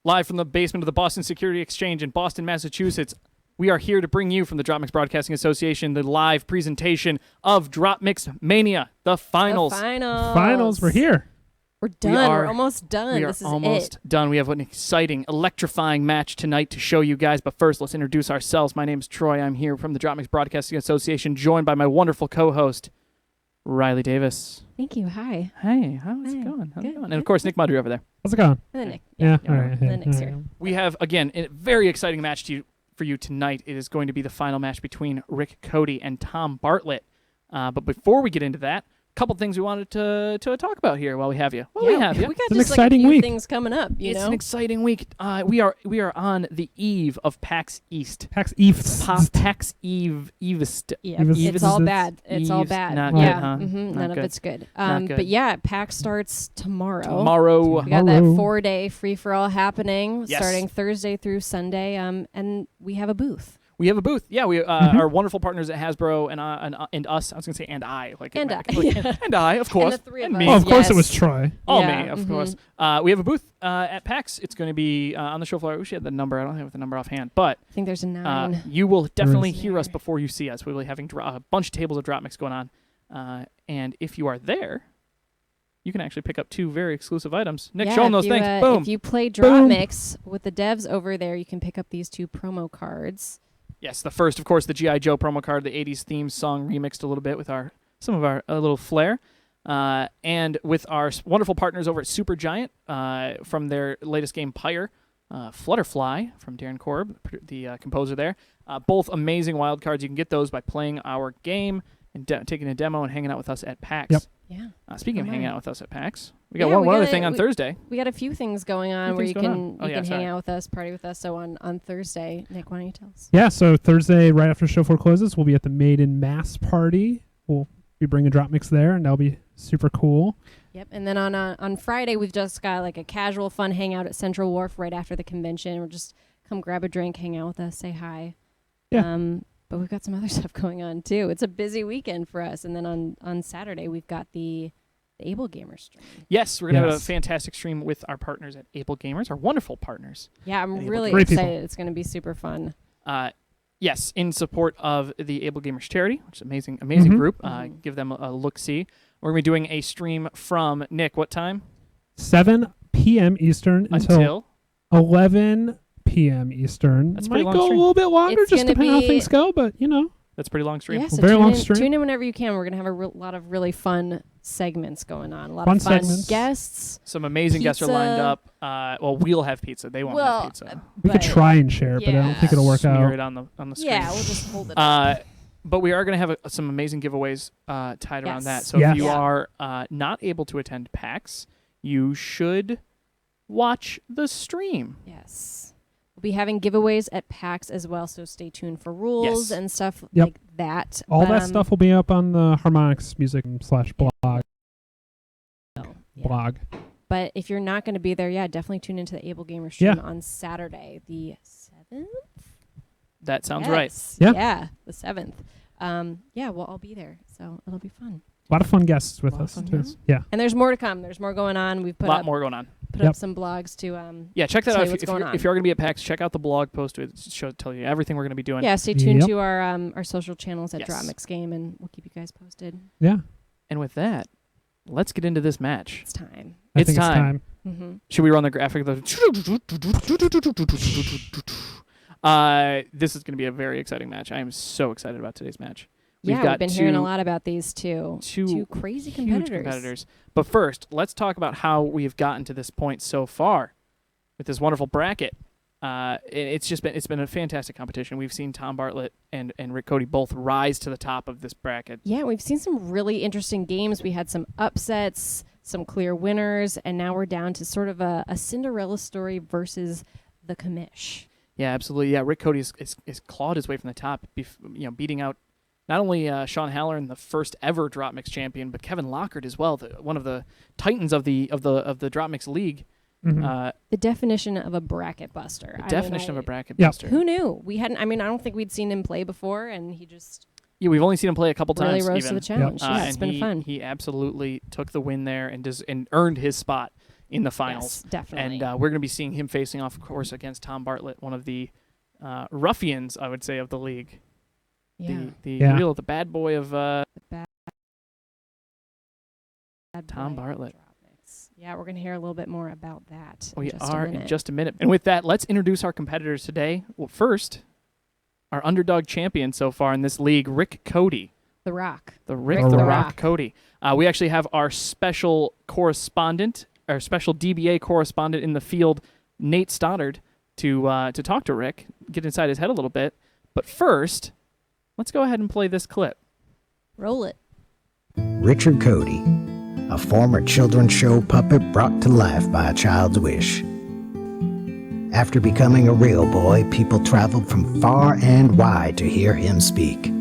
live from the basement of the Boston Security Exchange in Boston, Massachusetts. We are here to bring you from the DropMix Broadcasting Association the live presentation of DropMix Mania, the finals. Finals. We're here. We're done. We're almost done. This is almost done. We have an exciting, electrifying match tonight to show you guys. But first, let's introduce ourselves. My name is Troy. I'm here from the DropMix Broadcasting Association, joined by my wonderful co-host, Riley Davis. Thank you. Hi. Hey, how's it going? And of course, Nick Mudry over there. How's it going? And then Nick. Yeah. Yeah. All right. And then Nick's here. We have, again, a very exciting match for you tonight. It is going to be the final match between Rick Cody and Tom Bartlett. But before we get into that, couple things we wanted to talk about here while we have you. We got It's just an exciting a few week. things coming up. It's an exciting week. We are on the eve of PAX East. PAX East. PAX Eve. East. Yeah, it's all bad. It's all Eve's bad. not yeah, good, huh? none good. of it's good. Not good. But yeah, PAX starts tomorrow. Tomorrow. We got that 4-day free-for-all happening, Yes. starting Thursday through Sunday. And we have a booth. We have a booth. Yeah, we our wonderful partners at Hasbro and us. I was going to say and I. And I. And I, of course. And the three of and us. me. Oh, of course it Yes. was Troy. All Yeah, me, of course. We have a booth at PAX. It's going to be on the show floor. I wish you had the number. I don't have the number offhand. But I think there's a 9. you will definitely is. hear us before you see us. We'll be having a bunch of tables of DropMix going on. And if you are there, you can actually pick up 2 very exclusive items. Nick, show them those things. Boom. If you play DropMix with the devs over there, you can pick up these 2 promo cards. Yes, the first, of course, the G.I. Joe promo card, the 80s theme song remixed a little bit with some of our little flair. And with our wonderful partners over at Supergiant from their latest game, Pyre, Flutterfly from Darren Korb, the composer there. Both amazing wild cards. You can get those by playing our game and taking a demo and hanging out with us at PAX. Yep. Yeah. Speaking of hanging out with us at PAX, we got Yeah, one other thing on Thursday. We got a few things going on where you can hang out with us, party with us. So on Thursday, Nick, why don't you tell us? Yeah, so Thursday, right after show 4 closes, we'll be at the Made in Mass party. We'll be bringing DropMix there, and that'll be super cool. Yep. And then on Friday, we've just got like a casual, fun hangout at Central Wharf right after the convention. We'll just come grab a drink, hang out with us, say hi. Yeah. But we've got some other stuff going on too. It's a busy weekend for us. And then on Saturday, we've got the Able Gamers stream. Yes, we're going to have a fantastic stream with our partners at Able Gamers, our wonderful partners. Yeah, I'm really Great excited. people. It's going to be super fun. Yes, in support of the Able Gamers charity, which is an amazing group. Give them a look-see. We're going to be doing a stream from, Nick, what time? 7 p.m. Eastern until 11 p.m. Eastern. That's Might pretty long go stream. a little bit longer, It's just gonna depending on how be- things go, but, That's a pretty long stream. Yeah, so very long tune stream. Tune in whenever you can. We're going to have a lot of really fun segments going on. A lot Fun of fun segments. guests. Some amazing guests are lined up. We'll have pizza. They won't have pizza. we could try and share, but I don't think it'll work Smear out. it on the screen. Yeah, we'll just hold it up. But we are going to have some amazing giveaways tied around that. So Yes. if you are not able to attend PAX, you should watch the stream. Yes. We'll be having giveaways at PAX as well, so stay tuned for rules and stuff like that. All that stuff will be up on the Harmonix music /blog. Blog. But if you're not going to be there, definitely tune into the Able Gamer stream on Saturday, the 7th. That sounds right. Yeah, the 7th. We'll all be there, so it'll be fun. A lot of fun guests with us, too. Yeah. And there's more to come. There's more going on. We've put a lot more going on. Put up some blogs to check that out. If you're going to be at PAX, check out the blog post. It'll tell you everything we're going to be doing. Yeah, stay tuned to our social channels at DropMix Game, and we'll keep you guys posted. Yeah. And with that, let's get into this match. It's time. It's time. Mm-hmm. Should we run the graphic? This is going to be a very exciting match. I am so excited about today's match. We've been hearing a lot about these two crazy competitors. But first, let's talk about how we have gotten to this point so far with this wonderful bracket. It's been a fantastic competition. We've seen Tom Bartlett and Rick Cody both rise to the top of this bracket. Yeah, we've seen some really interesting games. We had some upsets, some clear winners, and now we're down to sort of a Cinderella story versus the commish. Yeah, absolutely. Yeah, Rick Cody is clawed his way from the top, beating out not only Sean Halloran, the first ever DropMix champion, but Kevin Lockhart as well, one of the titans of the DropMix league. Mm-hmm. The definition of a bracket buster. Of a bracket buster. Who knew? We hadn't. I don't think we'd seen him play before, and he just we've only seen him play a couple times. Really rose to the challenge. Yep. Yeah, it's been fun. He absolutely took the win there and earned his spot in the finals. Yes, definitely. And we're going to be seeing him facing off, of course, against Tom Bartlett, one of the ruffians, I would say, of the league. Yeah. The the bad boy of Bad Tom boy Bartlett. DropMix. Yeah, we're going to hear a little bit more about that. We in are in just a minute. And with that, let's introduce our competitors today. Well, first, our underdog champion so far in this league, Rick Cody. The Rock. Rick The the Rock. Rock Cody. We actually have our special correspondent, our special DBA correspondent in the field, Nate Stoddard, to talk to Rick, get inside his head a little bit. But first, let's go ahead and play this clip. Roll it. Richard Cody, a former children's show puppet brought to life by a child's wish. After becoming a real boy, people traveled from far and wide to hear him speak.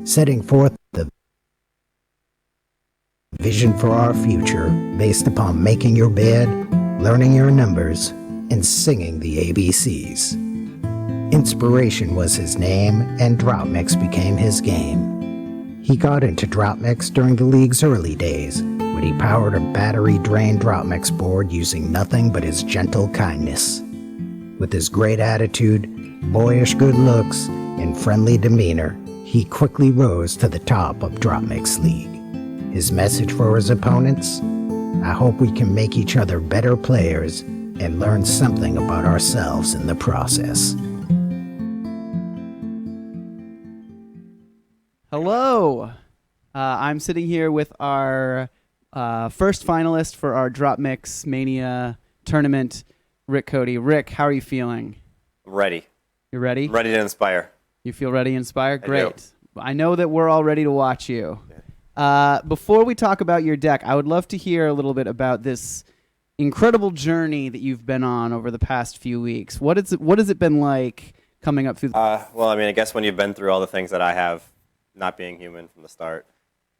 Setting forth the vision for our future based upon making your bed, learning your numbers, and singing the ABCs. Inspiration was his name, and DropMix became his game. He got into DropMix during the league's early days, when he powered a battery-drained DropMix board using nothing but his gentle kindness. With his great attitude, boyish good looks, and friendly demeanor, he quickly rose to the top of DropMix League. His message for his opponents? I hope we can make each other better players and learn something about ourselves in the process. Hello. I'm sitting here with our first finalist for our DropMix Mania tournament, Rick Cody. Rick, how are you feeling? Ready. You ready? Ready to inspire. You feel ready, inspired? I Great. do. I know that we're all ready to watch you. Before we talk about your deck, I would love to hear a little bit about this incredible journey that you've been on over the past few weeks. What has it been like coming up through? Well, I mean, I guess when you've been through all the things that I have, not being human from the start,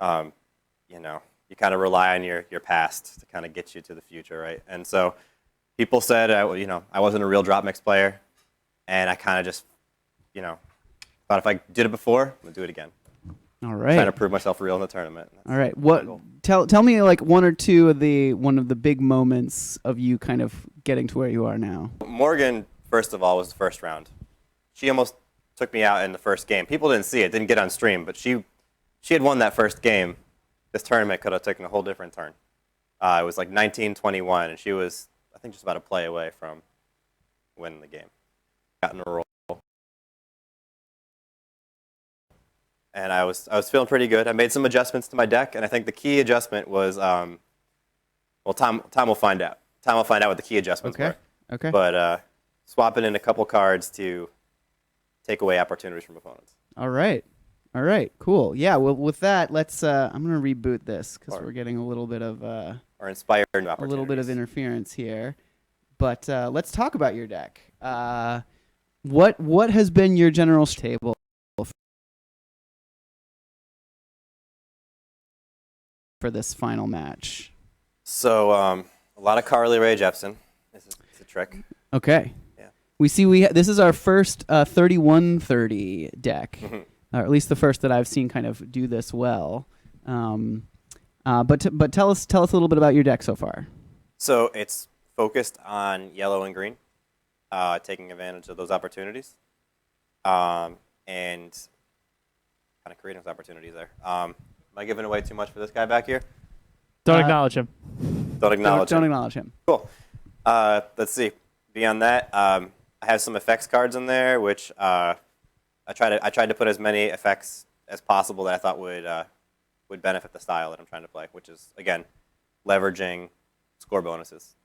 you know, you kind of rely on your past to kind of get you to the future, right? And so people said, I wasn't a real DropMix player, and I kind of just, thought if I did it before, I'm going to do it again. All right. Trying to prove myself real in the tournament. All right. Tell me like one of the big moments of you kind of getting to where you are now. Morgan, first of all, was the first round. She almost took me out in the first game. People didn't see it, didn't get on stream, but she had won that first game. This tournament could have taken a whole different turn. It was like 19-21, and she was, I think, just about a play away from winning the game. Got in a roll. And I was feeling pretty good. I made some adjustments to my deck, and I think the key adjustment was, time will find out. Time will find out what the key adjustments were. Okay. But swapping in a couple cards to take away opportunities from opponents. All right. Cool. Yeah. Well, with that, let's. I'm gonna reboot this because Or- we're getting a little bit of Or inspired a opportunities. little bit of interference here. But let's talk about your deck. What has been your general table for this final match? So a lot of Carly Rae Jepsen. This is a trick. Okay. Yeah. We see this is our first 3130 deck, or at least the first that I've seen kind of do this well. But tell us a little bit about your deck so far. So it's focused on yellow and green, taking advantage of those opportunities, and kind of creating those opportunities there. Am I giving away too much for this guy back here? Don't acknowledge him. Don't acknowledge Don't him. acknowledge him. Cool. Let's see. Beyond that, I have some effects cards in there, which I tried to put as many effects as possible that I thought would benefit the style that I'm trying to play, which is, again, leveraging score bonuses.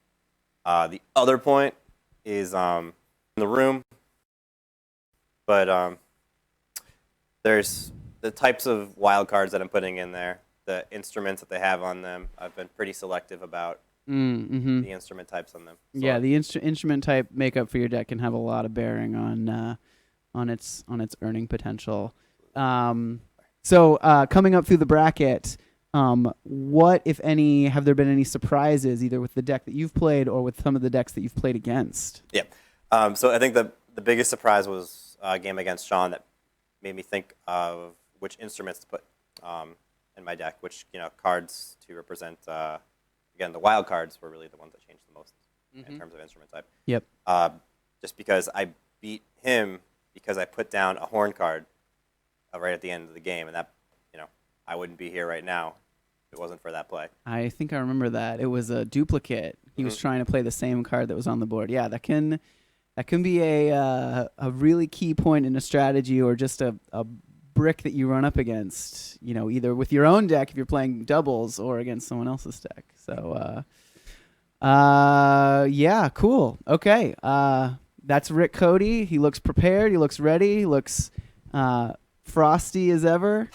The other point is in the room, but there's the types of wild cards that I'm putting in there, the instruments that they have on them. I've been pretty selective about Mm-hmm. the instrument types on them. So Yeah, the instrument type makeup for your deck can have a lot of bearing on its earning potential. So coming up through the bracket, what, if any, have there been any surprises either with the deck that you've played or with some of the decks that you've played against? Yeah. So I think the biggest surprise was a game against Sean that made me think of which instruments to put in my deck, which cards to represent, again, the wild cards were really the ones that changed the most in terms of instrument type. Yep. Just because I beat him because I put down a horn card right at the end of the game, and that, I wouldn't be here right now if it wasn't for that play. I think I remember that. It was a duplicate. He was trying to play the same card that was on the board. Yeah, that can be a really key point in a strategy, or just a brick that you run up against, either with your own deck if you're playing doubles or against someone else's deck. So, yeah, cool. Okay. That's Rick Cody. He looks prepared. He looks ready. He looks frosty as ever.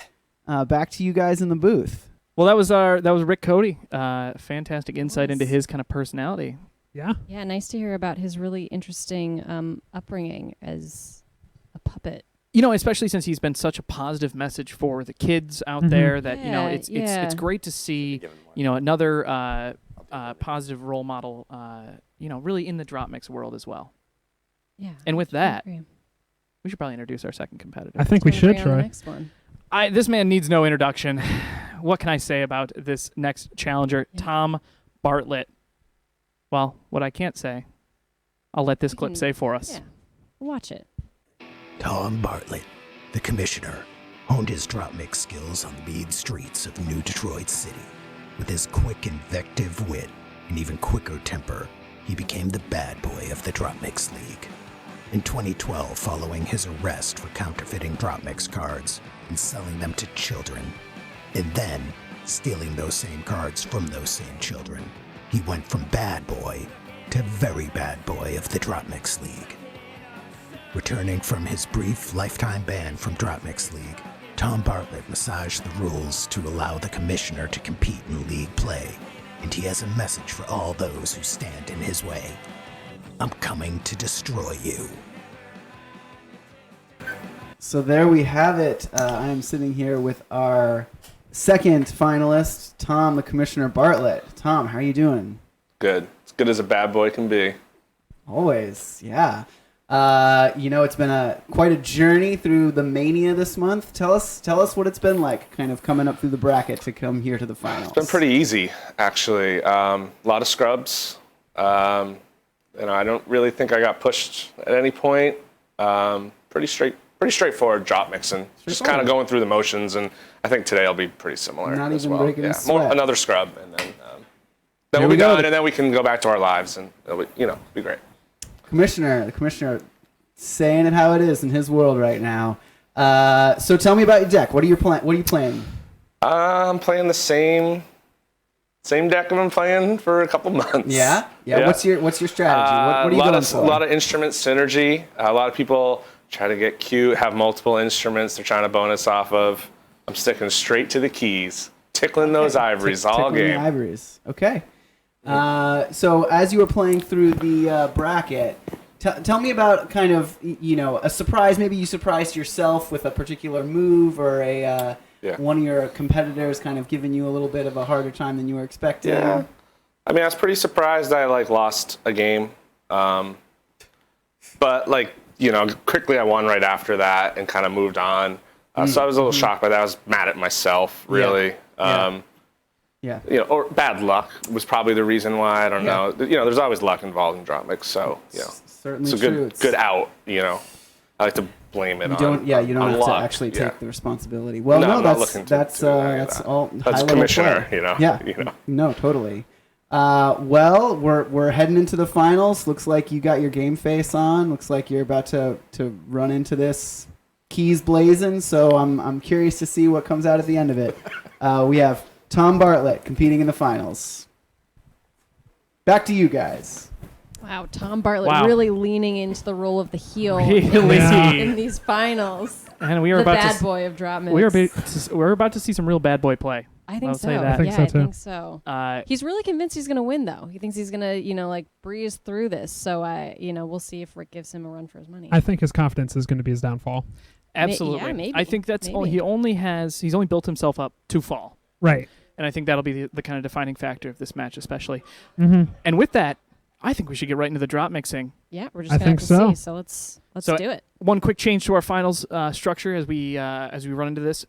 Back to you guys in the booth. Well, that was Rick Cody. Fantastic insight into his kind of personality. Yeah. Yeah, nice to hear about his really interesting upbringing as a puppet. Especially since he's been such a positive message for the kids out there that, it's great to see, another positive role model, really in the DropMix world as well. Yeah. And with I that, agree. we should probably introduce our second competitor. I think we Gonna should, bring on the Troy. next one. This man needs no introduction. What can I say about this next challenger, Yeah. Tom Bartlett? Well, what I can't say, I'll let this You clip can- say for us. Yeah. Watch it. Tom Bartlett, the commissioner, honed his DropMix skills on the mean streets of New Detroit City. With his quick invective wit and even quicker temper, he became the bad boy of the DropMix League. In 2012, following his arrest for counterfeiting DropMix cards and selling them to children, and then stealing those same cards from those same children, he went from bad boy to very bad boy of the DropMix League. Returning from his brief lifetime ban from DropMix League, Tom Bartlett massaged the rules to allow the commissioner to compete in league play, and he has a message for all those who stand in his way. I'm coming to destroy you. So there we have it. I am sitting here with our second finalist, Tom, the Commissioner Bartlett. Tom, how are you doing? Good. As good as a bad boy can be. Always, yeah. It's been quite a journey through the Mania this month. Tell us what it's been like, kind of coming up through the bracket to come here to the finals. It's been pretty easy, actually. A lot of scrubs. I don't really think I got pushed at any point. Pretty straightforward drop mixing. Just kind of going through the motions, and I think today will be pretty similar. Not as even well. breaking a yeah, sweat. another scrub, and then Here we'll we be go. done, and then we can go back to our lives, and it'll be great. The commissioner saying it how it is in his world right now. So tell me about your deck. What are you playing? I'm playing the same deck I've been playing for a couple months. Yeah. What's your strategy? What are you going for? A lot of instrument synergy. A lot of people try to get cute, have multiple instruments they're trying to bonus off of. I'm sticking straight to the keys, tickling those ivories all Tickling the game. ivories. Okay. So as you were playing through the bracket, tell me about kind of a surprise. Maybe you surprised yourself with a particular move, or one of your competitors kind of giving you a little bit of a harder time than you were expecting. Yeah. I mean, I was pretty surprised I lost a game, but quickly I won right after that and kind of moved on. So I was a little shocked by that. I was mad at myself, really. Yeah. Or bad luck was probably the reason why. I don't know. There's always luck involved in DropMix, so Certainly it's a true. good out. I like to blame it You on. don't have luck. to actually take Yeah. the responsibility. Well, No, no, I'm not looking that's to any of that's that. all. That's high-level commissioner, play. Yeah. No, totally. Well, we're heading into the finals. Looks like you got your game face on. Looks like you're about to run into this keys blazing. So I'm curious to see what comes out at the end of it. We have Tom Bartlett competing in the finals. Back to you guys. Wow, Tom Bartlett Wow. really leaning into the role of the heel Really? in these finals. And we are The about bad to boy of DropMix. we're about to see some real bad boy play. I think I'll so. say that. I think yeah, so, I too. think so. He's really convinced he's going to win, though. He thinks he's going to, breeze through this. So, we'll see if Rick gives him a run for his money. I think his confidence is going to be his downfall. Absolutely. maybe. I think that's all. Maybe. He's only built himself up to fall. Right. And I think that'll be the kind of defining factor of this match, especially. Mm-hmm. And with that, I think we should get right into the drop mixing. Yeah, we're just I going to think have to so. see. So let's So- do it. One quick change to our finals structure as we run into this.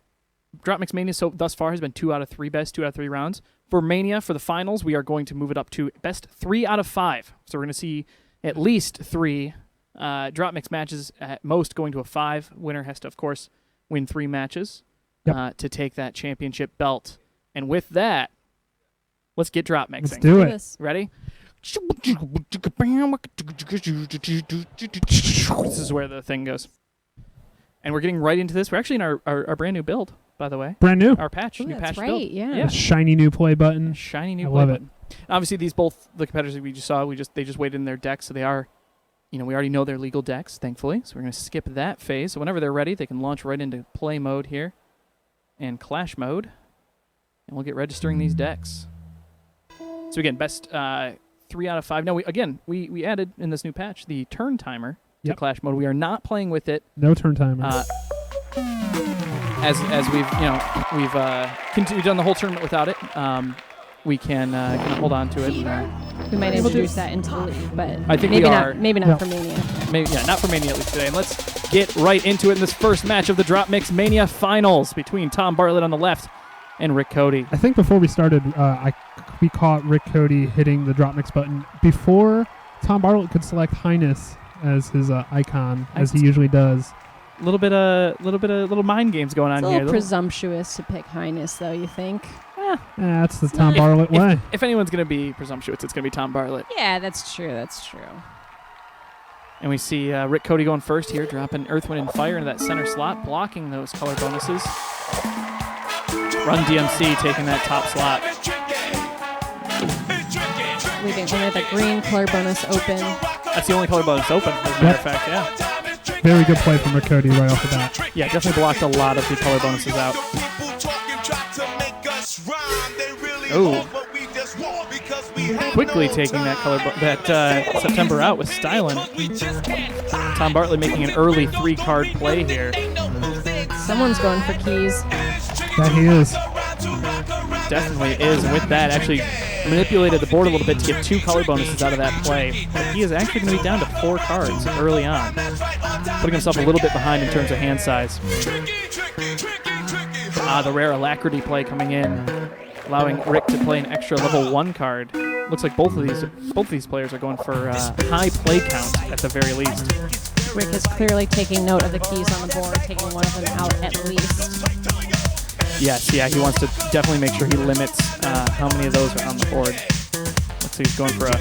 DropMix Mania thus far has been 2 out of 3 best, 2 out of 3 rounds. For Mania, for the finals, we are going to move it up to best 3 out of 5. So we're going to see at least 3 DropMix matches, at most going to a 5. Winner has to, of course, win 3 matches to take that championship belt. And with that, let's get DropMixing. Let's do it. This. Ready? This is where the thing goes. And we're getting right into this. We're actually in our brand new build, by the way. Brand new. Our patch, Ooh, new that's patch right, build. yeah. Yeah. A shiny new play button. Shiny new I play love it. button. Obviously, the competitors that we just saw, they just waited in their decks, so they are, we already know their legal decks, thankfully. So we're going to skip that phase. So whenever they're ready, they can launch right into play mode here and clash mode, and we'll get registering these decks. So again, best 3 out of 5. Now, we added in this new patch the turn timer to clash mode. We are not playing with it. No turn timer. As we've done the whole tournament without it. We can kind of hold on to it. We might introduce that into the league, but I think maybe we not. are. Maybe not for Mania. Maybe, not for Mania at least today. And let's get right into it in this first match of the DropMix Mania Finals between Tom Bartlett on the left and Rick Cody. I think before we started, we caught Rick Cody hitting the DropMix button before Tom Bartlett could select Highness as his icon, as he usually does. Little mind games going on It's a here. little presumptuous to pick Highness, though, you think? That's the Tom Bartlett way. If anyone's going to be presumptuous, it's going to be Tom Bartlett. Yeah, that's true. That's true. And we see Rick Cody going first here, dropping Earth, Wind, and Fire into that center slot, blocking those color bonuses. Run DMC taking that top slot. Leaving only the green color bonus open. That's the only color bonus open, as a matter of fact, yeah. Very good play from Rick Cody right off the bat. Yeah, definitely blocked a lot of the color bonuses out. Oh. Quickly taking that September out with styling. Tom Bartlett making an early 3-card play here. Someone's going for keys. That he is. Definitely is, and with that, actually manipulated the board a little bit to get 2 color bonuses out of that play. But he is actually going to be down to 4 cards early on, putting himself a little bit behind in terms of hand size. The rare Alacrity play coming in, allowing Rick to play an extra level 1 card. Looks like both of these players are going for high play count at the very least. Rick is clearly taking note of the keys on the board, taking one of them out at least. Yes, yeah, he wants to definitely make sure he limits how many of those are on the board. Let's see, he's going for a...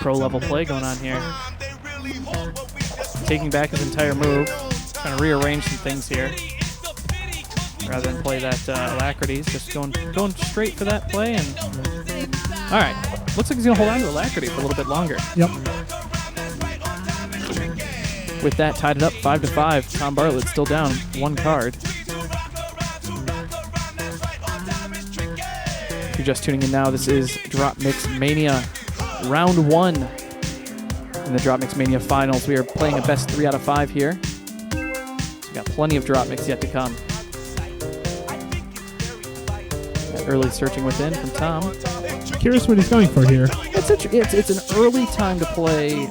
pro-level play going on here. Taking back his entire move, trying to rearrange some things here. Rather than play that Alacrity, he's just going straight for that play. And all right, looks like he's going to hold on to Alacrity for a little bit longer. Yep. With that, tied it up 5-5. Tom Bartlett still down 1 card. If you're just tuning in now, this is DropMix Mania Round 1 in the DropMix Mania Finals. We are playing a best 3 out of 5 here. So we got plenty of DropMix yet to come. Got early searching within from Tom. Curious what he's going for here. It's an early time to play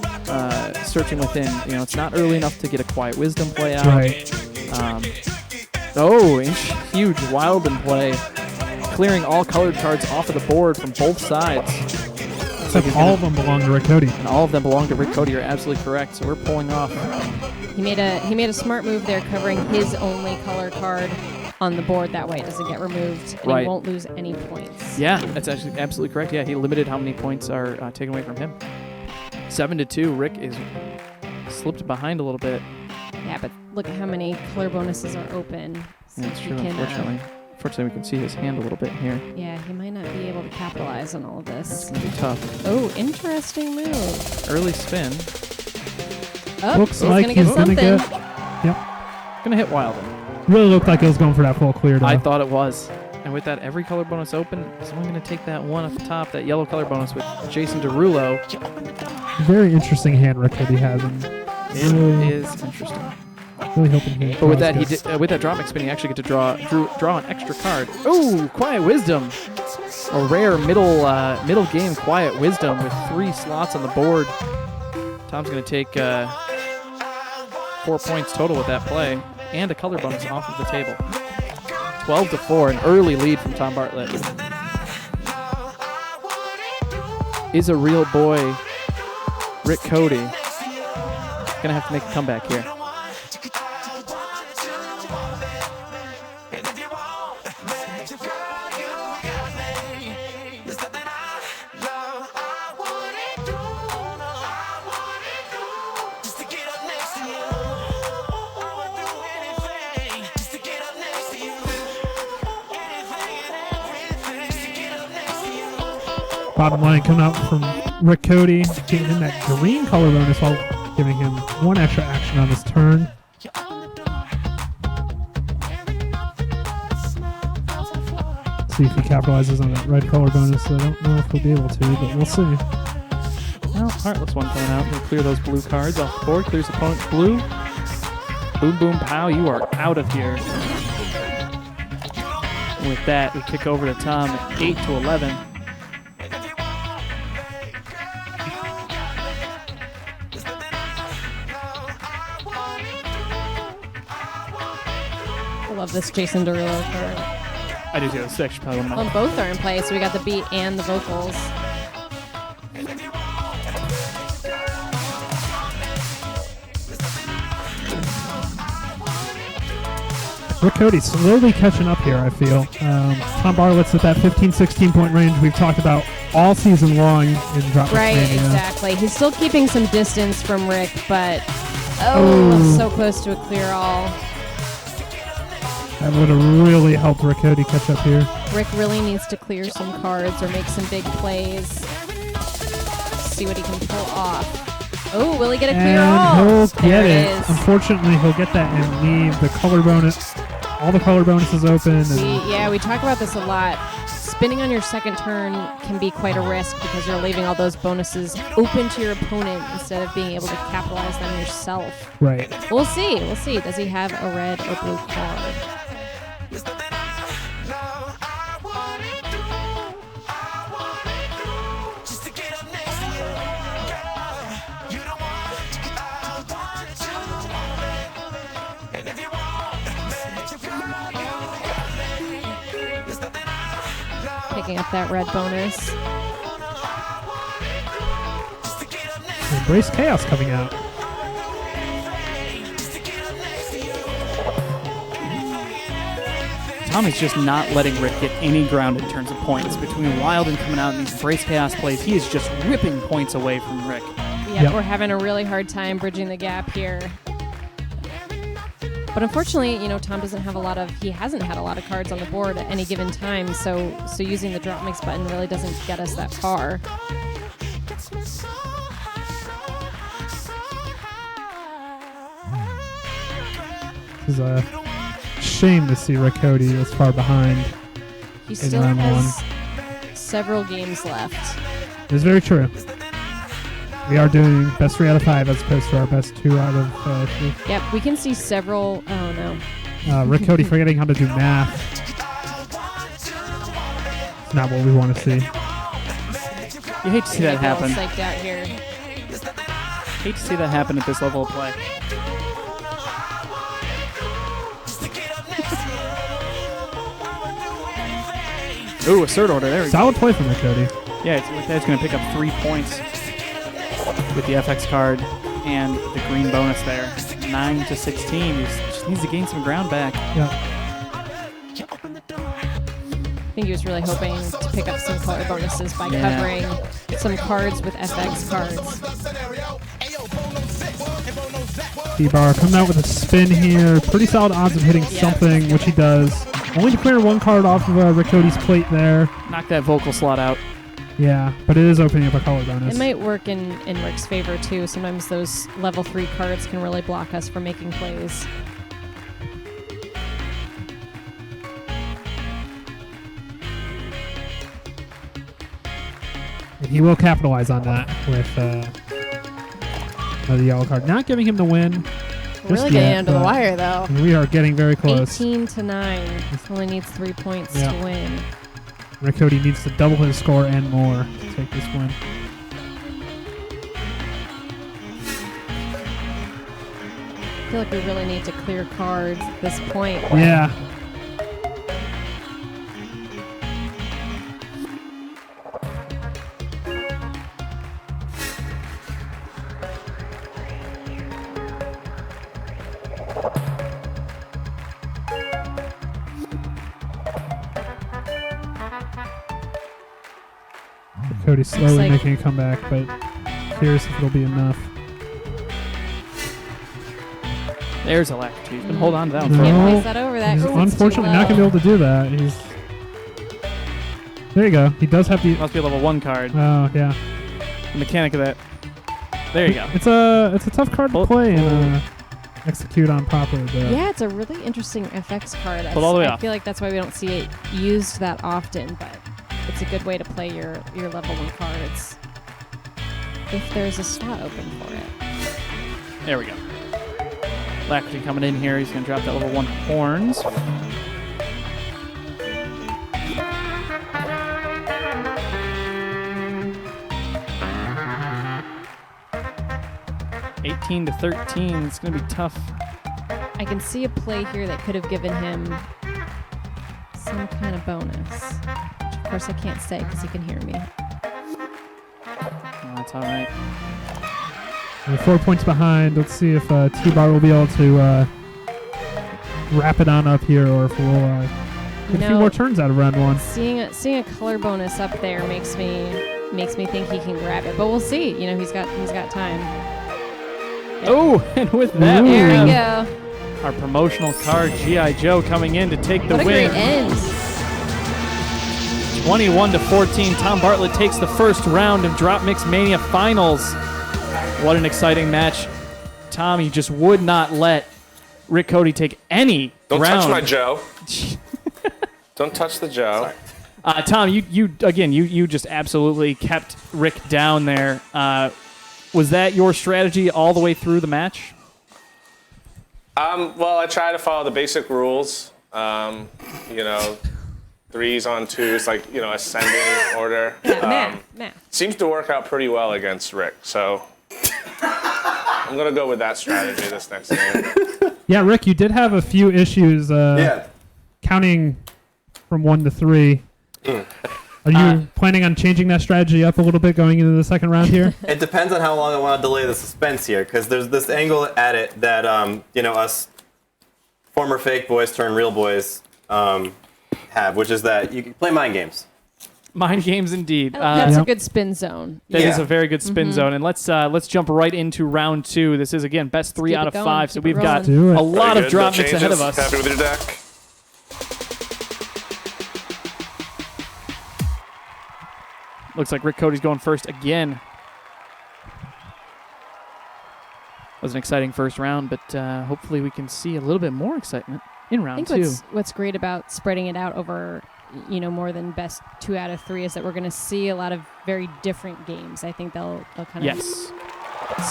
searching within. It's not early enough to get a Quiet Wisdom play out. Right. Huge Wild in play. Clearing all colored cards off of the board from both sides. Except all of them belong to Rick Cody. And all of them belong to Rick Cody. You're absolutely correct. So we're pulling off. He made a smart move there, covering his only color card on the board. That way it doesn't get removed, and he won't lose any points. Yeah, that's actually absolutely correct. Yeah, he limited how many points are taken away from him. 7-2. Rick is slipped behind a little bit. Yeah, but look at how many color bonuses are open. So That's he true, can, Unfortunately, we can see his hand a little bit here. yeah, he might not be able to capitalize on all of It's this. going to be tough. Oh, interesting move. Early spin. Oh, Looks he's like gonna get he's going to something. get... Yep. Going to hit Wild. Really looked like it was going for that full clear, though. I thought it was. And with that, every color bonus open, someone's going to take that one off the top, that yellow color bonus with Jason Derulo. Very interesting hand Rick Cody has. And It is interesting. really hoping he... But with that, draws with that DropMix spin, you actually get to draw an extra card. Ooh, Quiet Wisdom. A rare middle game Quiet Wisdom with 3 slots on the board. Tom's going to take 4 points total with that play and a color bonus off of the table. 12-4, an early lead from Tom Bartlett. Is a real boy, Rick Cody, going to have to make a comeback here. Bottom line coming out from Rick Cody, getting him that green color bonus while giving him one extra action on his turn. See if he capitalizes on that red color bonus. I don't know if he'll be able to, but we'll see. Well, Heartless one coming out. We'll clear those blue cards off the board. Clears opponent's blue. Boom, boom, pow. You are out of here. With that, we kick over to Tom at 8-11. I love this Jason Derulo card. I do too. It's actually probably one of my Well, both are in play, so we got the beat and the vocals. Rick Cody slowly catching up here, I feel. Tom Bartlett's at that 15-16 point range we've talked about all season long in DropMix Right, Mania. exactly. He's still keeping some distance from Rick, but so close to a clear all. That would have really helped Rick Cody catch up here. Rick really needs to clear some cards or make some big plays. See what he can pull off. Oh, will he get a clear all? And he'll There get it. is. Unfortunately, he'll get that and leave the color bonus. All the color bonuses open. And We talk about this a lot. Spinning on your second turn can be quite a risk because you're leaving all those bonuses open to your opponent instead of being able to capitalize them yourself. right. We'll see. We'll see. Does he have a red or blue card? Picking up that red bonus. Embrace Chaos coming out. Tom is just not letting Rick get any ground in terms of points. Between Wild and coming out in these Embrace Chaos plays, he is just ripping points away from Rick. Yep, we're having a really hard time bridging the gap here. But unfortunately, Tom hasn't had a lot of cards on the board at any given time, so using the DropMix button really doesn't get us that far. It's a shame to see Rick Cody this far behind. He still round has several games left. It's very true. We are doing best 3 out of 5 as opposed to our best 2 out of 3. Yep, we can see several. Oh no. Rick Cody forgetting how to do math. It's not what we want to see. You hate to see that happen. Psyched out here. Hate to see that happen at this level of play. Ooh, assert order. There we go. Solid play from Rick Cody. Yeah, it's with that, it's going to pick up 3 points with the FX card and the green bonus there. 9-16. He just needs to gain some ground back. Yeah. I think he was really hoping to pick up some color bonuses by covering some cards with FX cards. D-Bar coming out with a spin here. Pretty solid odds of hitting something, which he does. Only to clear 1 card off of Rick Cody's plate there. Knock that vocal slot out. Yeah, but it is opening up a color bonus. It might work in Rick's favor too. Sometimes those level 3 cards can really block us from making plays. And he will capitalize on that with another yellow card. Not giving him the win. We're really getting under the wire though. We are getting very close. 18-9. Only needs 3 points to win. Rick Cody needs to double his score and more to take this win. feel like we really need to clear cards at this point. Yeah. Cody's slowly like- making a comeback, but curious if it'll be enough. There's Alacrity. You can hold on to that one. No. Can't place that over that. He's 'cause it's too unfortunately not going to low. be able to do that. There you go. He does have the... Must be a level 1 card. Oh, yeah. The mechanic of that. There you go. It's a tough card to Hold- play and execute on properly. But Yeah, it's a really interesting FX card. Pull all the way I off. feel like that's why we don't see it used that often, but it's a good way to play your level 1 cards if there's a slot open for it. There we go. Alacrity coming in here. He's going to drop that level 1 horns. $18 to $13. It's going to be tough. I can see a play here that could have given him some kind of bonus. Which of course I can't say because he can hear me. Oh, that's all right. we're 4 points behind. Let's see if T-Bar will be able to wrap it on up here, or if we'll get a few more turns out of round 1. Seeing a color bonus up there makes me think he can grab it, but we'll see. You know, he's got time. Oh, and with that, Ooh. we There we have go. our promotional card, G.I. Joe, coming in to take the What a win. great end. 21 to 14. Tom Bartlett takes the first round of DropMix Mania Finals. What an exciting match. Tom, you just would not let Rick Cody take any Don't round. touch my Joe. Don't touch the Joe. Tom, you just absolutely kept Rick down there. Was that your strategy all the way through the match? Well, I try to follow the basic rules. You know, 3s on 2s, like, you know, ascending order. Math. Seems to work out pretty well against Rick, so I'm going to go with that strategy this next game. Yeah, Rick, you did have a few issues counting from 1 to 3. Are you planning on changing that strategy up a little bit going into the second round here? It depends on how long I want to delay the suspense here, because there's this angle at it that us former fake boys turned real boys have, which is that you can play mind games. Mind games indeed. That's Yep. a good spin zone. That is Yeah. a very good spin zone, and let's jump right into round 2. This is again best 3 keep out it of going, 5, so keep it we've got rolling. Do it. a lot Very of good. No drop mix ahead of changes. us. Happy with your deck? Looks like Rick Cody's going first again. Was an exciting first round, but hopefully we can see a little bit more excitement in I round think 2. what's great about spreading it out over, more than best 2 out of 3 is that we're going to see a lot of very different games. I think they'll kind of Yes.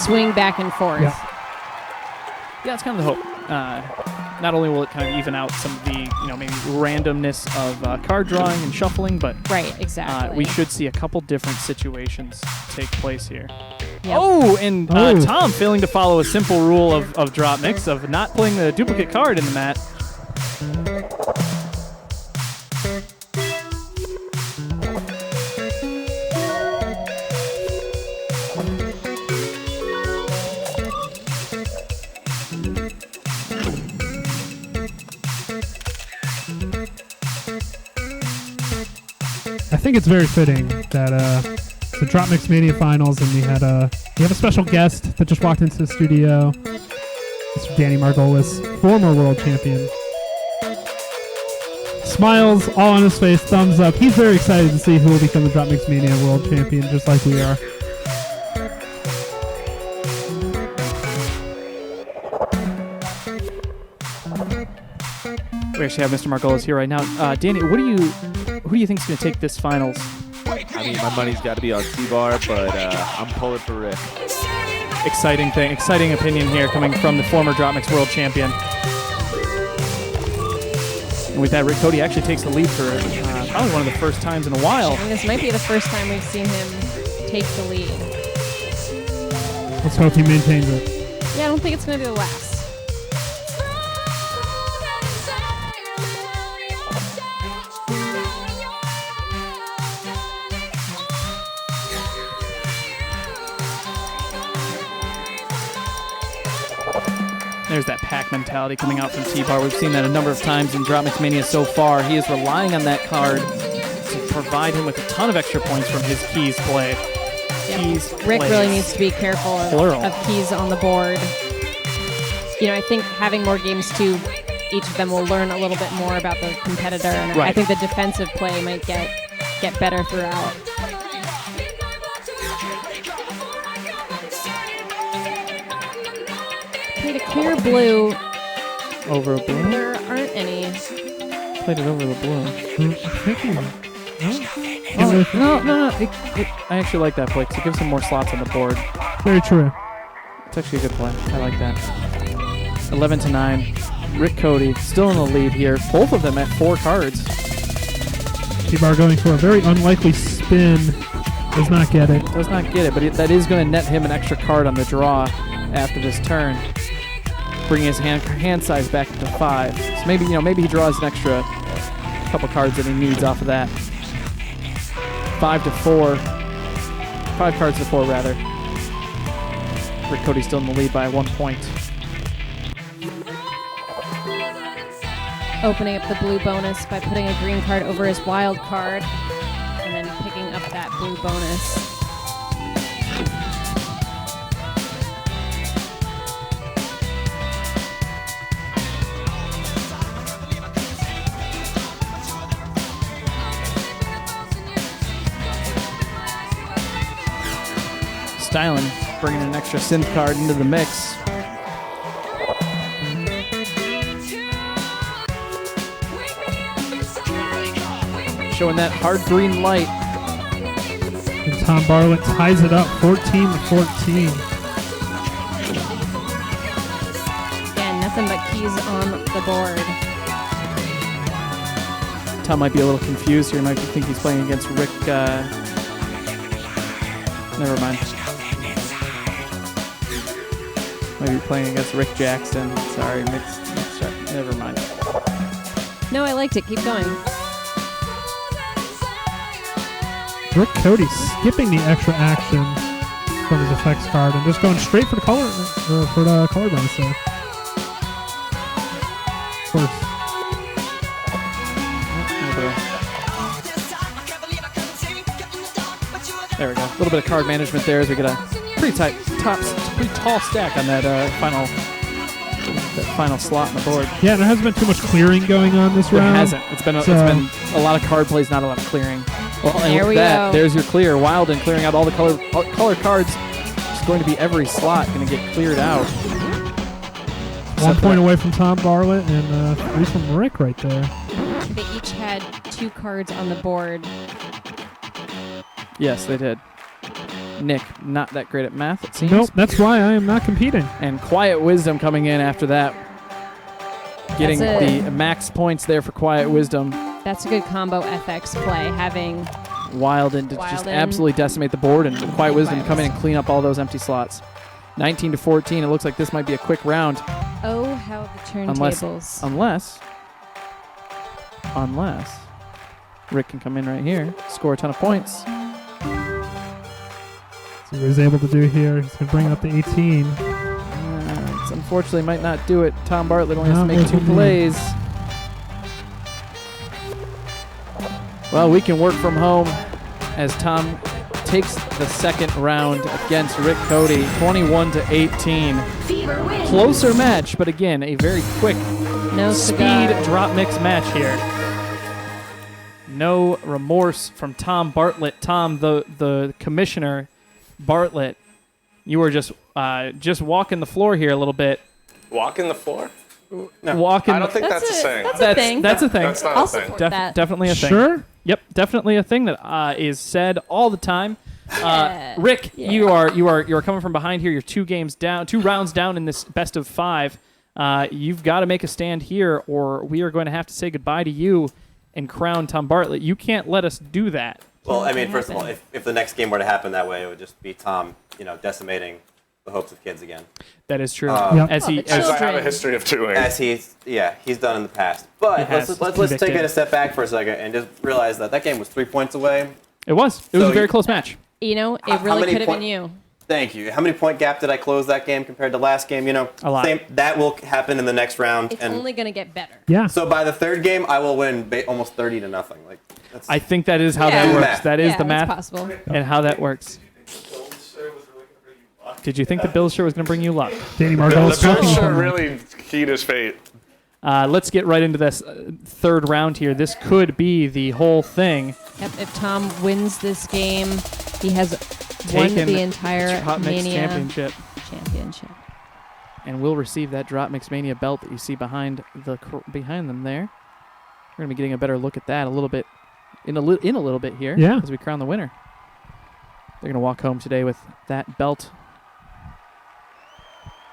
swing back and forth. Yeah. Yeah, that's kind of the hope. Not only will it kind of even out some of the, maybe randomness of card drawing and shuffling, but Right, exactly. we should see a couple different situations take place here. Yep. Oh, and Oh. Tom failing to follow a simple rule of drop mix, of not putting the duplicate card in the mat. I think it's very fitting that the DropMix Mania Finals, and we have a special guest that just walked into the studio, Mr. Danny Margolis, former world champion. Smiles all on his face, thumbs up. He's very excited to see who will become the DropMix Mania world champion, just like we are. We actually have Mr. Margolis here right now. Danny, who do you think is going to take this finals? I mean, my money's got to be on T-Bar, but I'm pulling for Rick. Exciting opinion here coming from the former DropMix world champion. And with that, Rick Cody actually takes the lead for probably one of the first times in a while. And this might be the first time we've seen him take the lead. Let's hope he maintains it. Yeah, I don't think it's going to be the last. There's that pack mentality coming out from T-Bar. We've seen that a number of times in DropMix Mania so far. He is relying on that card to provide him with a ton of extra points from his keys play. Yep. Keys Rick plays. really needs to be careful of keys on the board. You know, I think having more games too, each of them will learn a little bit more about the competitor, and Right. I think the defensive play might get better throughout. Played a clear blue. Over a blue? There aren't any. Played it over the blue. No. I actually like that play because it gives him more slots on the board. Very true. It's actually a good play. I like that. 11-9. Rick Cody still in the lead here. Both of them at 4 cards. T-Bar going for a very unlikely spin. Does not get it. Does not get it, but that is going to net him an extra card on the draw after this turn, bringing his hand size back up to 5. So maybe he draws an extra couple cards that he needs off of that. 5 to 4. 5 cards to 4 rather. Rick Cody's still in the lead by 1 point. Opening up the blue bonus by putting a green card over his wild card, and then picking up that blue bonus. Stylen bringing an extra synth card into the mix. Showing that hard green light. And Tom Bartlett ties it up 14-14. Again, nothing but keys on the board. Tom might be a little confused here. Might think he's playing against Rick. Never mind. Maybe playing against Rick Jackson. Sorry, mixed up. Never mind. No, I liked it. Keep going. Rick Cody skipping the extra action from his effects card and just going straight for the color bonus there. Of course. There we go. A little bit of card management there as we get a pretty tall stack on that final slot on the board. Yeah, there hasn't been too much clearing going on this round. It hasn't. It's been a lot of card plays, not a lot of clearing. Well, and There with we that, go. there's your clear. Wilden clearing out all the color cards. It's going to be every slot going to get cleared out. 1 point away from Tom Bartlett and 3 from Rick right there. They each had 2 cards on the board. Yes, they did. Nick, not that great at math, it seems. Nope, that's why I am not competing. And Quiet Wisdom coming in after that. Getting That's the max points there for Quiet Wisdom. That's a good combo FX play, having Wilden to just Wilden. absolutely decimate the board, and Quiet Wisdom Quiet come in and Wisdom. clean up all those empty slots. 19-14. It looks like this might be a quick round. oh, how the Unless turntables. unless Rick can come in right here, score a ton of points. So he was able to do here. He's going to bring up the 18. It's unfortunately might not do it. Tom Bartlett only has to No, make it 2 wouldn't. plays. Well, we can work from home as Tom takes the second round against Rick Cody, 21-18. Closer match, but again, a very quick No speed cigar. drop mix match here. No remorse from Tom Bartlett. Tom, the commissioner, Bartlett, you were just walking the floor here a little bit. Walking the floor? Walking. I don't think that's a saying. That's a thing. That's a thing. That's not I'll a thing. support that. Definitely a thing. Sure? Yep, definitely a thing that is said all the time. Yeah. Rick, Yeah. you are coming from behind here. You're 2 rounds down in this best of 5. You've got to make a stand here, or we are going to have to say goodbye to you and crown Tom Bartlett. You can't let us do that. Well, I mean, Can first of all, happen. if the next game were to happen that way, it would just be Tom, decimating the hopes of kids again. That is true. Yep. As he, the As I have a Children. history of doing. As he's done in the past. But He has. let's take Convicted. it a step back for a second and just realize that game was 3 points away. it was a So very you- close match. You know, How it really many could have been point- you. Thank you. How many point gap did I close that game compared to last game? A lot. That will happen in the next round. It's and only going to get better. Yeah. so by the third game, I will win almost 30-0. Like that's, I think that is how Yeah. that works. Math. That is Yeah, the that's math possible. and how that works. Did you think the Bills shirt was going to bring you luck? Danny The Margolis Bills talking should about really keyed his fate. Let's get right into this third round here. This could be the whole thing. Yep, if Tom wins this game, he has won Taken the entire DropMix Mania Championship. And will receive that DropMix Mania belt that you see behind them there. We're going to be getting a better look at that a little bit in a little bit here Yeah. as we crown the winner. They're going to walk home today with that belt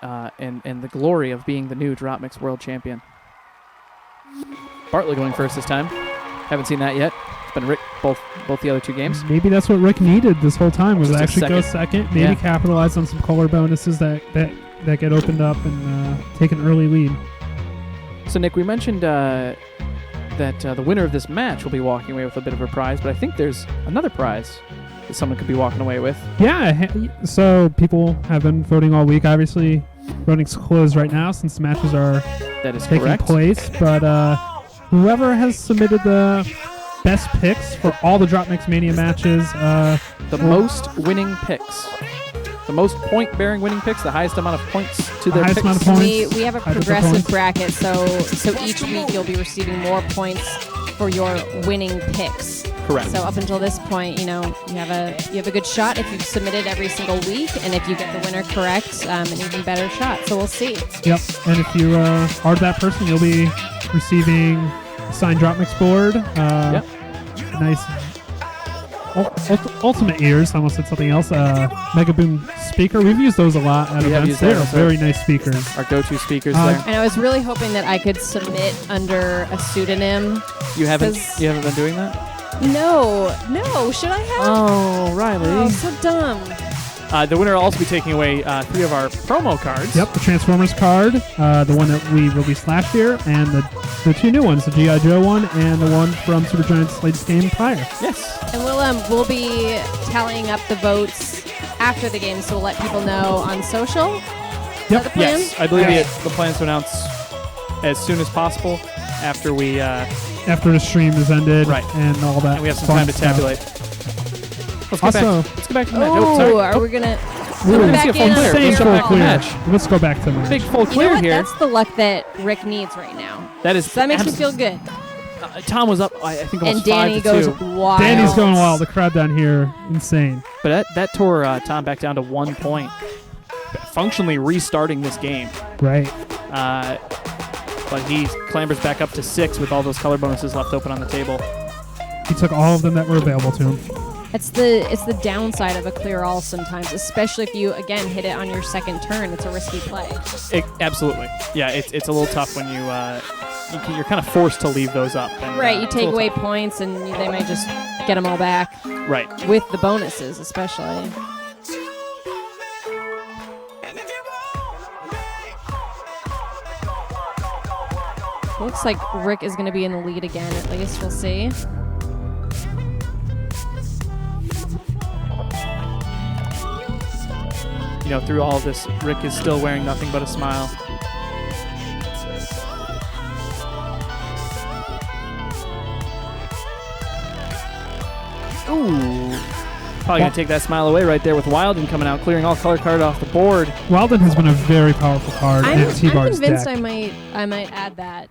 and the glory of being the new DropMix World Champion. Bartley going first this time. Haven't seen that yet. It's been Rick both the other two games. Maybe that's what Rick needed this whole time, was Just a actually go second, maybe Yeah. capitalize on some color bonuses that get opened up and take an early lead. So, Nick, we mentioned that the winner of this match will be walking away with a bit of a prize, but I think there's another prize that someone could be walking away with. Yeah, so people have been voting all week. Obviously, voting's closed right now since the matches are That is taking correct. place. But whoever has submitted the best picks for all the DropMix Mania matches, The most winning picks. The most point-bearing winning picks, the highest amount of points to The their highest picks. amount of points. We have a High progressive points. bracket, so each week you'll be receiving more points for your winning picks. Correct. So up until this point, you have a good shot if you've submitted every single week, and if you get the winner correct, an even better shot. So we'll see. Yep, and if you are that person, you'll be receiving a signed DropMix board. Yep. Nice. Ultimate ears. I almost said something else. Mega Boom speaker. We've used those a lot at We have events. used They are those, very nice speakers. Our go-to speakers Uh, there. And I was really hoping that I could submit under a pseudonym. You haven't 'cause- been doing that? No. Should I have? Oh, Riley. Oh, so dumb. The winner will also be taking away 3 of our promo cards. Yep, the Transformers card, the one that we released last year, and the 2 new ones, the G.I. Joe one and the one from Supergiant's latest game prior. Yes. And we'll be tallying up the votes after the game, so we'll let people know on social. Is that the plan? Yes. I believe the plan is to announce as soon as possible after we After the stream is ended, Right. and all that. and we have some fun time to stuff. tabulate. Let's Also- get back to the match. Oh, Oh, sorry. are we gonna We're come gonna back see a in full on clear. a Same Let's clear go full back to ball? the clear. match. Let's go back to the match. Big full You know clear what? here. That's the luck that Rick needs right now. That is. So that makes me feel good. Tom was up, I think, almost And Danny 5-2. goes wild. Danny's going wild. The crowd down here, insane. But that tore Tom back down to 1 point, functionally restarting this game. Right. But he clambers back up to 6 with all those color bonuses left open on the table. He took all of them that were available to him. It's the downside of a clear all sometimes, especially if you again hit it on your second turn. It's a risky play. Absolutely. Yeah, it's a little tough when you're kind of forced to leave those up. And, Right, you it's a take little away tough. points and they might just get them all back Right. with the bonuses, especially. Looks like Rick is going to be in the lead again. At least we'll see. Through all of this, Rick is still wearing nothing but a smile. Ooh. Probably going to take that smile away right there with Wilden coming out, clearing all color card off the board. Wilden has been a very powerful card I'm in T-Bar's convinced deck. I might add that.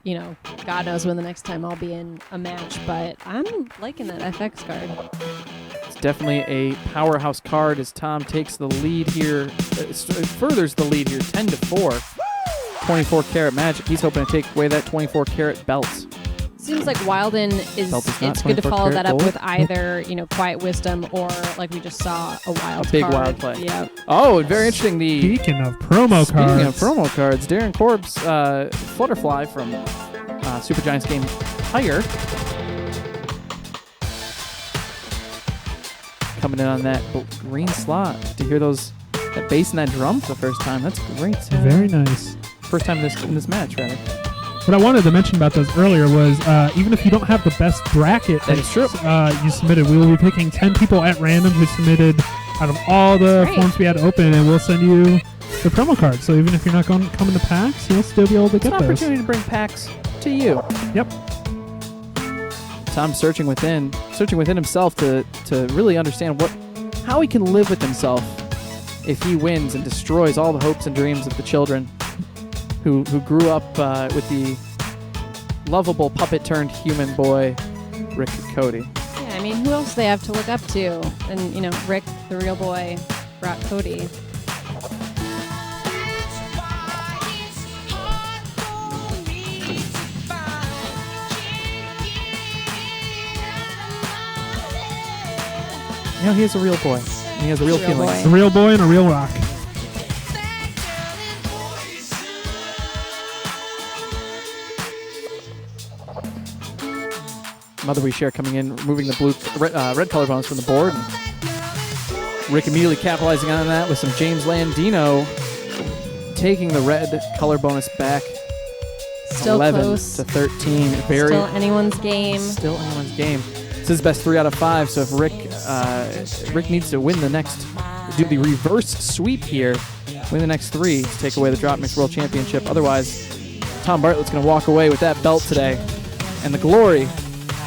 God knows when the next time I'll be in a match, but I'm liking that FX card. It's definitely a powerhouse card as Tom takes the lead here, furthers the lead here, 10-4. 24 karat magic. He's hoping to take away that 24 karat belt. Seems like Wilden Belt is not it's good to 24 follow karat that up gold. with either, Quiet Wisdom or like we just saw a wild A big card. wild play. Yeah. Oh, very interesting. Speaking of promo cards. Speaking of promo cards, Darren Corb's Flutterfly from Supergiant's game Higher coming in on that green slot. To hear that bass and that drum for the first time, that's great. Very nice. First time in this match, rather. What I wanted to mention about those earlier was even if you don't have the best bracket That is true. you submitted, we will be picking 10 people at random who submitted out of all the Great. forms we had open, and we'll send you the promo card. So even if you're not coming to PAX, you'll still be able to It's an get those. opportunity to bring packs to you. Yep. Tom's searching within himself to really understand how he can live with himself if he wins and destroys all the hopes and dreams of the children who grew up with the lovable puppet turned human boy Rick Cody. Yeah, I mean, who else do they have to look up to? And, you know, Rick, the real boy, brought Cody. You know, he is a real boy. And he has a real He's a real feelings. A real boy and a real rock. Mother We Share coming in, removing the red color bonus from the board. And Rick immediately capitalizing on that with some James Landino taking the red color bonus back. Still 11 close. to 13. Very Still anyone's game. Still anyone's game. This is his best 3 out of 5. So if Rick needs to win the next, do the reverse sweep here, win the next 3 to take away the DropMix World Championship. Otherwise, Tom Bartlett's going to walk away with that belt today, and the glory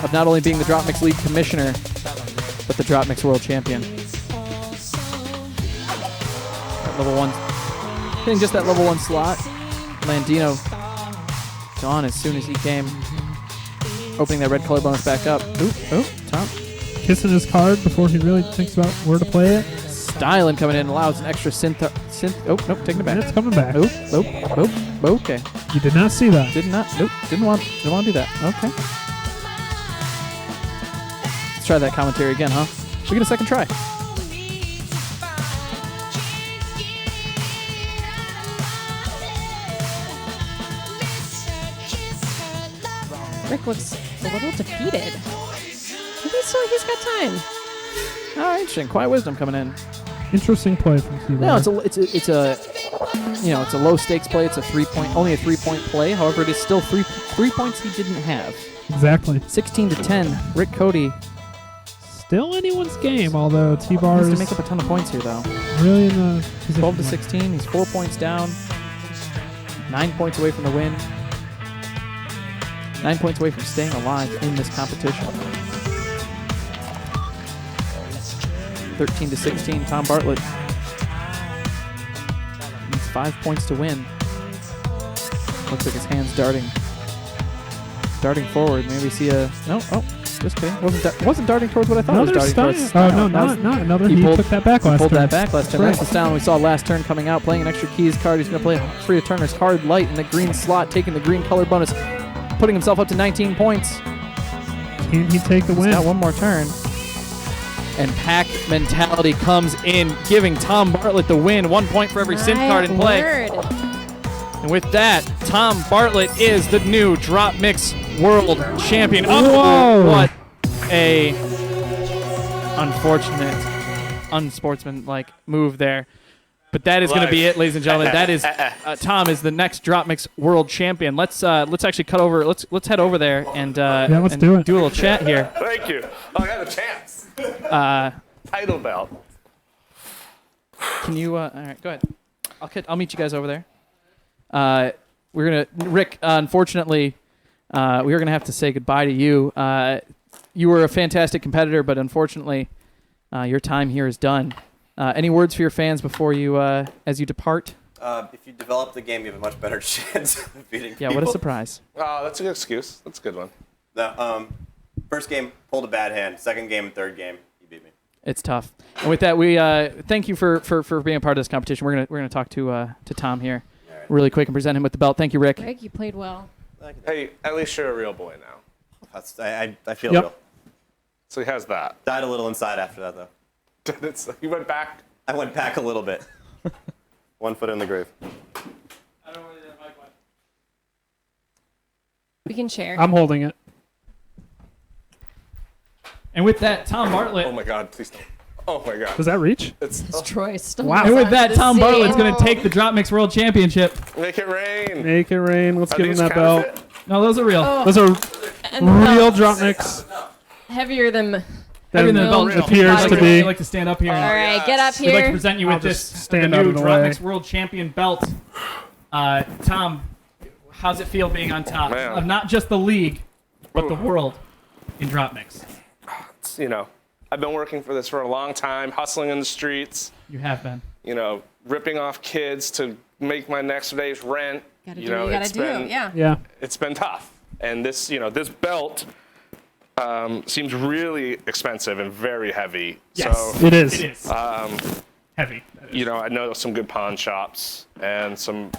of not only being the DropMix League Commissioner, but the DropMix World Champion. At level 1, hitting just that level 1 slot. Landino gone as soon as he came. Opening that red color bonus back up. Ooh, Tom. Kissing his card before he really thinks about where to play it. Styling coming in allows an extra synth. Oh, nope, taking it back. And it's coming back. Okay. You did not see that. Didn't want to do that. Okay. Let's try that commentary again, huh? We get a second try. Rick looks a little defeated. Maybe he's got time. Oh, interesting. Quiet Wisdom coming in. Interesting play from T-Bar. No, it's a low stakes play. It's only a 3-point play. However, it is still three points he didn't have. Exactly. 16 to 10. Rick Cody Still anyone's game, although T-Bar needs to is make up a ton of points here, though. really in the position. 12 to 16. He's 4 points down. 9 points away from the win. 9 points away from staying alive in this competition. 13 to 16. Tom Bartlett needs 5 points to win. Looks like his hand's darting forward. Maybe see a just kidding. Wasn't darting towards what I thought it was darting towards. Oh no, not another. He took that back last Pulled turn. that back last turn. That's the style we saw last turn coming out, playing an extra keys card. He's going to play free to turner's hard light in the green slot, taking the green color bonus, putting himself up to 19 points. Can he take the He's win? got one more turn. And pack mentality comes in, giving Tom Bartlett the win. 1 point for every synth card in play. Word. And with that, Tom Bartlett is the new DropMix World Champion. Whoa. Oh, what a unfortunate, unsportsmanlike move there. But that is going to be it, ladies and gentlemen. That is Tom is the next DropMix World Champion. Let's actually cut over. Let's head over there and let's do it. Do a little chat here. Thank you. Oh, I got a chance. Title belt. Can you? All right, go ahead. I'll meet you guys over there. We're gonna Rick. Unfortunately, we are gonna have to say goodbye to you. You were a fantastic competitor, but unfortunately, your time here is done. Any words for your fans before you, as you depart? If you develop the game, you have a much better chance of beating people. Yeah, what a surprise. Oh, that's a good excuse. That's a good one. The first game, pulled a bad hand. Second game, third game, you beat me. It's tough. And with that, we thank you for being a part of this competition. We're gonna talk to Tom here really quick and present him with the belt. Thank you, Rick. Rick, you played well. Hey, at least you're a real boy now. I feel Yep. real. So he has that. Died a little inside after that, though. He went back. I went back a little bit. 1 foot in the grave. We can share. I'm holding it. And with that, Tom Bartlett. Oh my God! Please don't. Oh my God! Does that reach? It's Troy still Wow. And with that, Tom Bartlett's going to to take the DropMix World Championship. make it rain. Make it rain. Let's Are give him these that belt. counterfeit? No, those are real. Those are And real belts. drop mix. Heavier than Heavier than than the belt appears to I'd be. like to stand up here. All And right, get up we'd like to here. present you I'll with this just stand the out new of the way. DropMix World Champion belt. Tom, how's it feel being on top Man. of not just the league, but the world in DropMix? It's, I've been working for this for a long time, hustling in the streets, You have been. ripping off kids to make my next day's rent. Gotta do what you gotta do. Yeah. Yeah. It's been tough. And this belt seems really expensive and very heavy. Yes. So, It is. It is. Heavy. That is. I know some good pawn shops and some, You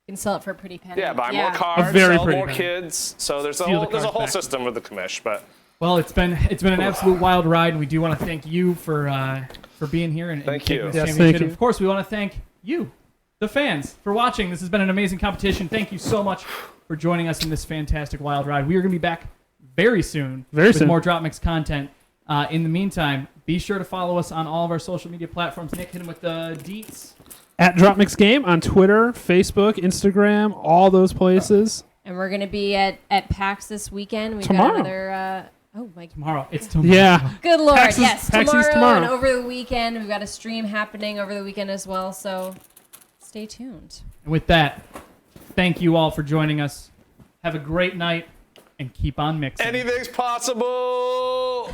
can sell it for a pretty penny. buy more cars, very sell pretty more penny. kids. So there's a Steal the whole cars back. system with the commish, but Well, it's been an absolute wild ride, and we do want to thank you for being here and Thank taking you. this Yes, championship. thank you. And of course, we want to thank you, the fans, for watching. This has been an amazing competition. Thank you so much for joining us in this fantastic wild ride. We are going to be back very soon with more DropMix content. In the meantime, be sure to follow us on all of our social media platforms. Nick, hit him with the deets. At DropMix Game on Twitter, Facebook, Instagram, all those places. And we're gonna be at PAX this weekend. We've Tomorrow. got another. Oh my. Tomorrow. It's tomorrow. Yeah. Good lord. PAX is- Yes, PAX is tomorrow, tomorrow. and over the weekend. We've got a stream happening over the weekend as well. So stay tuned. And with that, thank you all for joining us. Have a great night and keep on mixing. anything's possible.